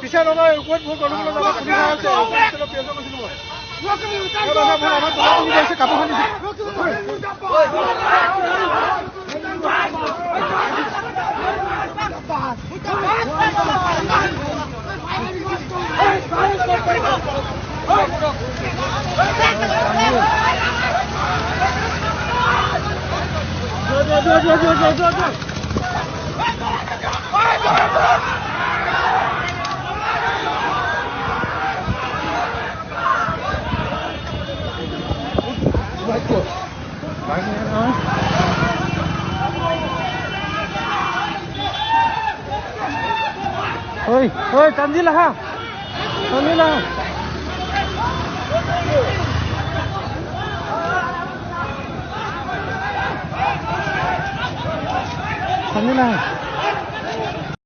পিছে নহয় ওপৰত ভোট কৰিবলৈ যাব সুবিধা আছে কাপোৰখন oi, oi, tandilah ha. Tandilah. Tandilah.